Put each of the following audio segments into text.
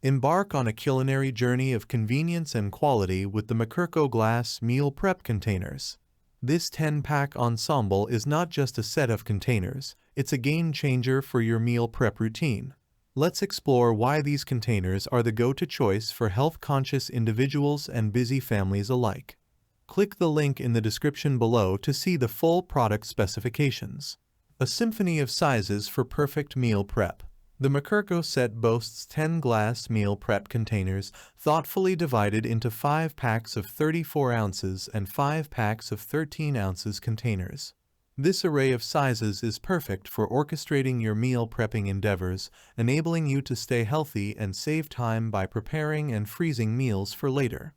Embark on a culinary journey of convenience and quality with the MCIRCO glass meal prep containers. This 10-pack ensemble is not just a set of containers, it's a game changer for your meal prep routine. Let's explore why these containers are the go-to choice for health-conscious individuals and busy families alike. Click the link in the description below to see the full product specifications. A symphony of sizes for perfect meal prep. The MCIRCO set boasts 10 glass meal prep containers thoughtfully divided into 5 packs of 34 ounces and 5 packs of 13 ounces containers. This array of sizes is perfect for orchestrating your meal prepping endeavors, enabling you to stay healthy and save time by preparing and freezing meals for later.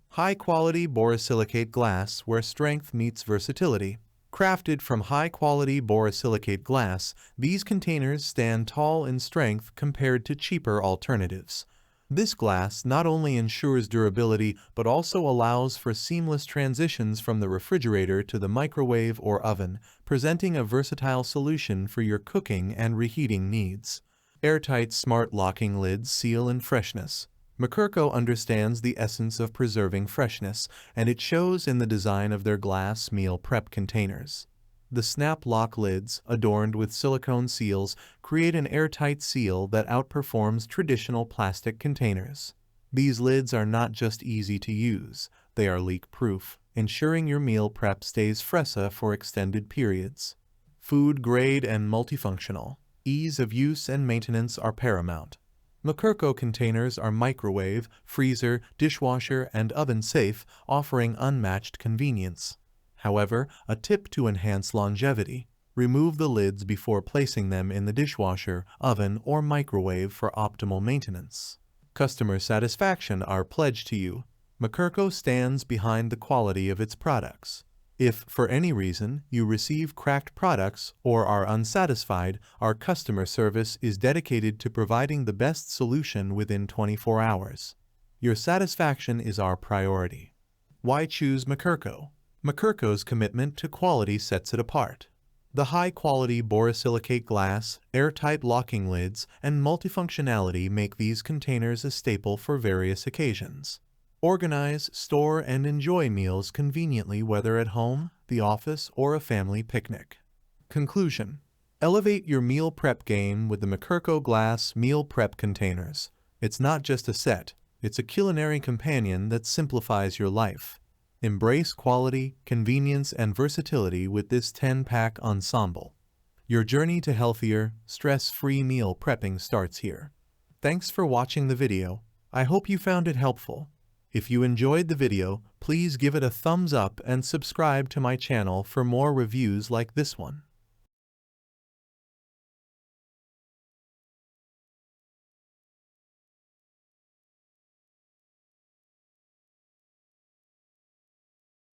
High-quality borosilicate glass where strength meets versatility. Crafted from high-quality borosilicate glass, these containers stand tall in strength compared to cheaper alternatives. This glass not only ensures durability but also allows for seamless transitions from the refrigerator to the microwave or oven, presenting a versatile solution for your cooking and reheating needs. Airtight smart locking lids seal in freshness. MCIRCO understands the essence of preserving freshness, and it shows in the design of their glass meal prep containers. The snap lock lids, adorned with silicone seals, create an airtight seal that outperforms traditional plastic containers. These lids are not just easy to use, they are leak-proof, ensuring your meal prep stays fresh for extended periods. Food grade and multifunctional. Ease of use and maintenance are paramount. MCIRCO containers are microwave, freezer, dishwasher, and oven-safe, offering unmatched convenience. However, a tip to enhance longevity: remove the lids before placing them in the dishwasher, oven, or microwave for optimal maintenance. Customer satisfaction are pledged to you. MCIRCO stands behind the quality of its products. If, for any reason, you receive cracked products or are unsatisfied, our customer service is dedicated to providing the best solution within 24 hours. Your satisfaction is our priority. Why choose MCIRCO? MCIRCO's commitment to quality sets it apart. The high-quality borosilicate glass, airtight locking lids, and multifunctionality make these containers a staple for various occasions. Organize, store, and enjoy meals conveniently whether at home, the office, or a family picnic. Conclusion: elevate your meal prep game with the MCIRCO glass meal prep containers. It's not just a set, it's a culinary companion that simplifies your life. Embrace quality, convenience, and versatility with this 10-pack ensemble. Your journey to healthier, stress-free meal prepping starts here. Thanks for watching the video. I hope you found it helpful. If you enjoyed the video, please give it a thumbs up and subscribe to my channel for more reviews like this one.